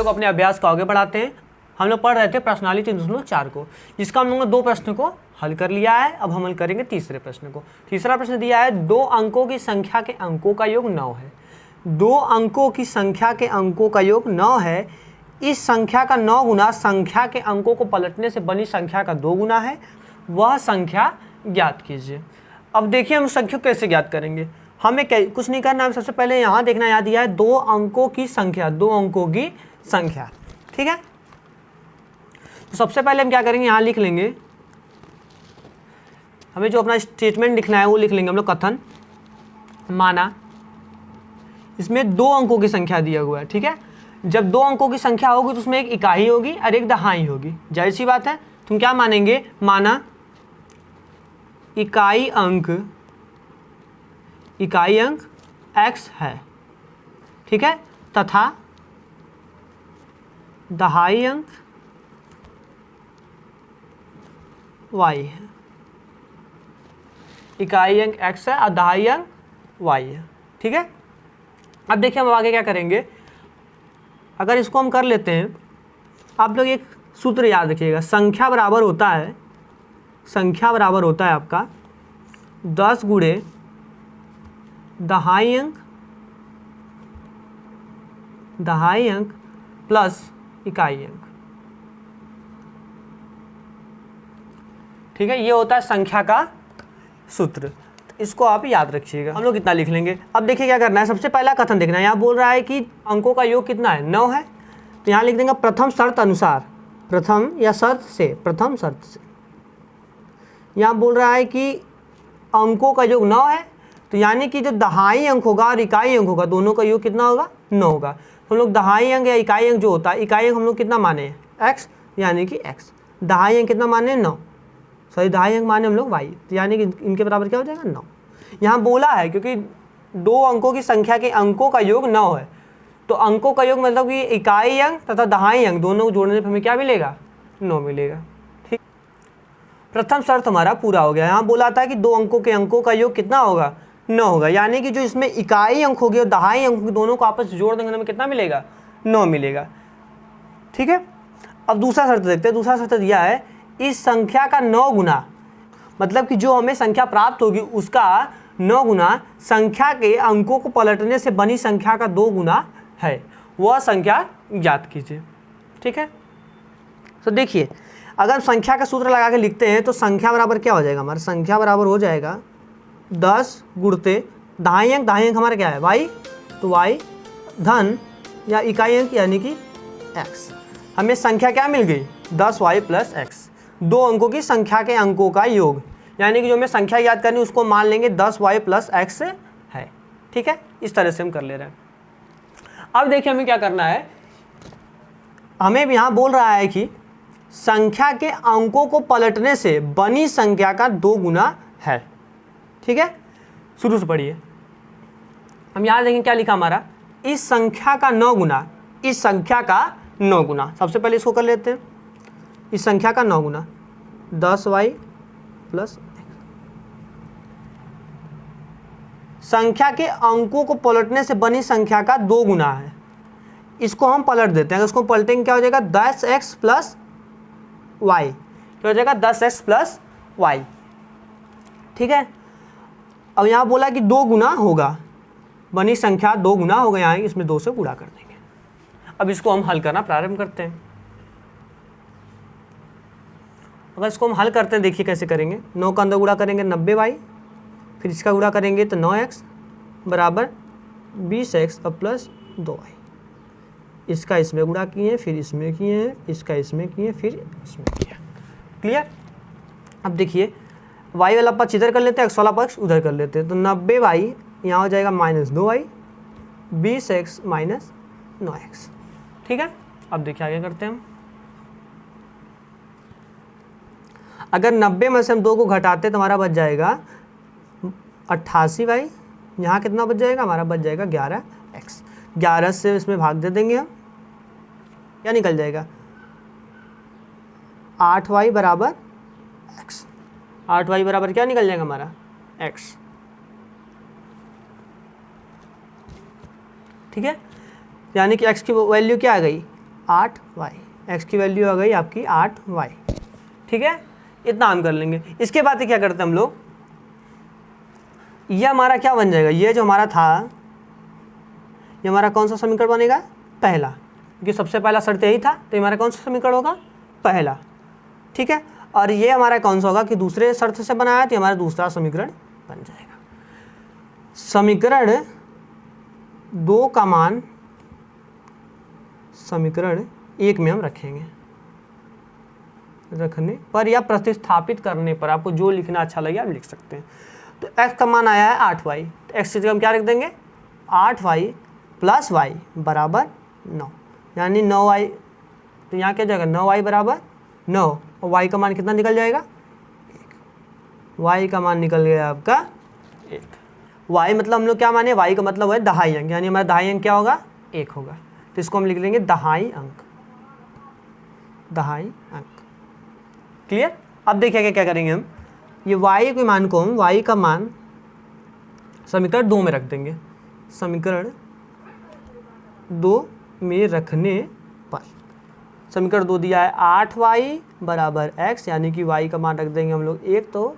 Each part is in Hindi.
लोग अपने अभ्यास को आगे बढ़ाते हैं। हम लोग पढ़ रहे थे प्रश्नावली 3.4 को, जिसका हम लोगों ने 2 प्रश्न को हल कर लिया है। अब हम हल करेंगे तीसरे प्रश्न को। तीसरा प्रश्न दिया है 2 अंकों की संख्या के अंकों का योग 9 है। 2 अंकों की संख्या के अंकों का योग 9 है। इस संख्या का 9 गुना संख्या के अंकों को पलटने से बनी संख्या का 2 गुना है, वह संख्या ज्ञात कीजिए। अब देखिए हम संख्या कैसे ज्ञात करेंगे। हमें कुछ नहीं करना, हमें सबसे पहले यहाँ देखना, याद दिया है 2 अंकों की संख्या, 2 अंकों की संख्या, ठीक है। तो सबसे पहले हम क्या करेंगे, यहाँ लिख लेंगे, हमें जो अपना स्टेटमेंट लिखना है वो लिख लेंगे हम लोग। कथन माना, इसमें 2 अंकों की संख्या दिया हुआ है, ठीक है। जब 2 अंकों की संख्या होगी तो उसमें एक इकाई होगी और एक दहाई होगी, जाहिर सी बात है। तुम क्या मानेंगे, माना इकाई अंक x है, ठीक है, तथा दहाई अंक y है। इकाई अंक x है और दहाई अंक y है, ठीक है। अब देखिए हम आगे क्या करेंगे। अगर इसको हम कर लेते हैं, आप लोग एक सूत्र याद रखिएगा, संख्या बराबर होता है, संख्या बराबर होता है आपका 10 गुणे दहाई अंक प्लस इकाई अंक, ठीक है। ये होता है संख्या का सूत्र, इसको आप याद रखिएगा। हम लोग कितना लिख लेंगे। अब देखिए क्या करना है, सबसे पहला कथन देखना है। यहाँ बोल रहा है कि अंकों का योग कितना है, 9 है, तो यहाँ लिख देंगे प्रथम शर्त अनुसार, प्रथम या शर्त से, प्रथम शर्त से। यहाँ बोल रहा है कि अंकों का योग 9 है, तो यानी कि जो दहाई अंक होगा और इकाई अंक होगा, दोनों का योग कितना होगा, 9 होगा। तो हम लोग दहाई अंक या इकाई अंक जो होता है, इकाई अंक हम लोग कितना माने हैं, x, यानी कि x, दहाई अंक कितना माने हैं, 9, सॉरी दहाई अंक माने हम लोग y, तो यानी कि इनके बराबर क्या हो जाएगा, 9। यहाँ बोला है क्योंकि 2 अंकों की संख्या के अंकों का योग 9 है, तो अंकों का योग मतलब कि इकाई अंक तथा दहाई अंक दोनों को जोड़ने पर हमें क्या मिलेगा, 9 मिलेगा, ठीक। प्रथम शर्त हमारा पूरा हो गया। यहाँ बोला था कि 2 अंकों के अंकों का योग कितना होगा, 9 होगा, यानी कि जो इसमें इकाई अंक होगी और दहाई अंक होगी, दोनों को आपस में जोड़ देंगे हमें कितना मिलेगा, 9 मिलेगा, ठीक है। अब दूसरा शर्त देखते हैं। दूसरा शर्त दिया है इस संख्या का 9 गुना, मतलब कि जो हमें संख्या प्राप्त होगी उसका 9 गुना संख्या के अंकों को पलटने से बनी संख्या का 2 गुना है, वह संख्या ज्ञात कीजिए, ठीक है। तो देखिए अगर संख्या का सूत्र लगा के लिखते हैं तो संख्या बराबर क्या हो जाएगा, हमारा संख्या बराबर हो जाएगा 10 गुणते दहाई अंक हमारा क्या है y, तो y धन या इकाई अंक यानी कि x। हमें संख्या क्या मिल गई, 10y प्लस x, 2 अंकों की संख्या के अंकों का योग, यानी कि जो हमें संख्या याद करनी उसको मान लेंगे 10y प्लस x है, ठीक है। इस तरह से हम कर ले रहे हैं। अब देखिए हमें क्या करना है, हमें यहाँ बोल रहा है कि संख्या के अंकों को पलटने से बनी संख्या का 2 गुना है, ठीक है। शुरू से पढ़िए, हम यहाँ देखेंगे क्या लिखा हमारा, इस संख्या का 9 गुना, इस संख्या का 9 गुना। सबसे पहले इसको कर लेते हैं, इस संख्या का 9 गुना 10y प्लस संख्या के अंकों को पलटने से बनी संख्या का 2 गुना है, इसको हम पलट देते हैं। इसको पलटेंगे क्या हो जाएगा, 10x प्लस वाई, क्या हो जाएगा 10x प्लस वाई, ठीक है। अब यहाँ बोला कि 2 गुना होगा, बनी संख्या 2 गुना होगा, यहाँ इसमें 2 से गुणा कर देंगे। अब इसको हम हल करना प्रारंभ करते हैं। अगर इसको हम हल करते हैं, देखिए कैसे करेंगे। 9 का अंदर गुणा करेंगे 90y, फिर इसका गुणा करेंगे तो 9x बराबर 20x और प्लस 2y। इसका इसमें गुणा किए, फिर इसमें किए हैं, इसका इसमें किए, फिर इसमें किया। क्लियर। अब देखिए y वाला पक्ष इधर कर लेते हैं, x वाला पक्ष उधर कर लेते हैं, तो 90y यहाँ हो जाएगा minus 2y, 20x minus 9x, ठीक है। अब देखिए आगे करते हैं हम। अगर 90 में से हम 2 को घटाते तो हमारा बच जाएगा 88y, यहाँ कितना बच जाएगा, हमारा बच जाएगा 11x। 11 से इसमें भाग दे देंगे हम, क्या निकल जाएगा, 8y बराबर x। 8y बराबर क्या निकल जाएगा हमारा, x, ठीक है। यानी कि x की वैल्यू क्या आ गई, 8y, x की वैल्यू आ गई आपकी 8y। ठीक है, इतना हम कर लेंगे। इसके बाद क्या करते हैं हम लोग, ये हमारा क्या बन जाएगा, ये जो हमारा था ये हमारा कौन सा समीकरण बनेगा, पहला, क्योंकि सबसे पहला शर्त यही था, तो हमारा कौन सा समीकरण होगा, पहला। ठीक है, और ये हमारा कौन सा होगा कि दूसरे शर्त से बनाया तो हमारा दूसरा समीकरण बन जाएगा। समीकरण 2 का मान समीकरण 1 में हम रखेंगे, रखने पर या प्रतिस्थापित करने पर आपको जो लिखना अच्छा लगे आप लिख सकते हैं। तो x का मान आया है 8y, तो x की जगह हम क्या रख देंगे, 8y प्लस y बराबर 9, यानी 9y, तो यहाँ क्या जाएगा 9y बराबर 9, और y का मान कितना निकल जाएगा, 1। y का मान निकल गया आपका 1। y मतलब हम लोग क्या माने, y का मतलब है दहाई अंक, यानी हमारा दहाई अंक क्या होगा, 1 होगा। तो इसको हम लिख लेंगे दहाई अंक, दहाई अंक। क्लियर। अब देखिए क्या करेंगे हम, ये y के मान को हम y का मान समीकरण 2 में रख देंगे, समीकरण 2 में रखने पर समीकरण 2 दिया है 8y बराबर x, यानी कि y का मान रख देंगे हम लोग 1, तो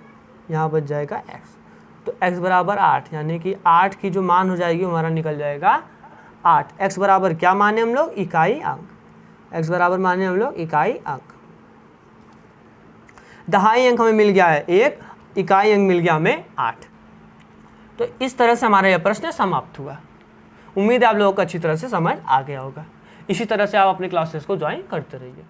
यहाँ बच जाएगा x। तो x बराबर 8, यानी कि 8 की जो मान हो जाएगी हमारा निकल जाएगा 8। x बराबर क्या माने हम लोग, इकाई अंक, x बराबर माने हम लोग इकाई अंक। दहाई अंक हमें मिल गया है 1, इकाई अंक मिल गया हमें 8। तो इस तरह से हमारा यह प्रश्न समाप्त हुआ। उम्मीद है आप लोगों को अच्छी तरह से समझ आ गया होगा। इसी तरह से आप अपने क्लासेस को ज्वाइन करते रहिए।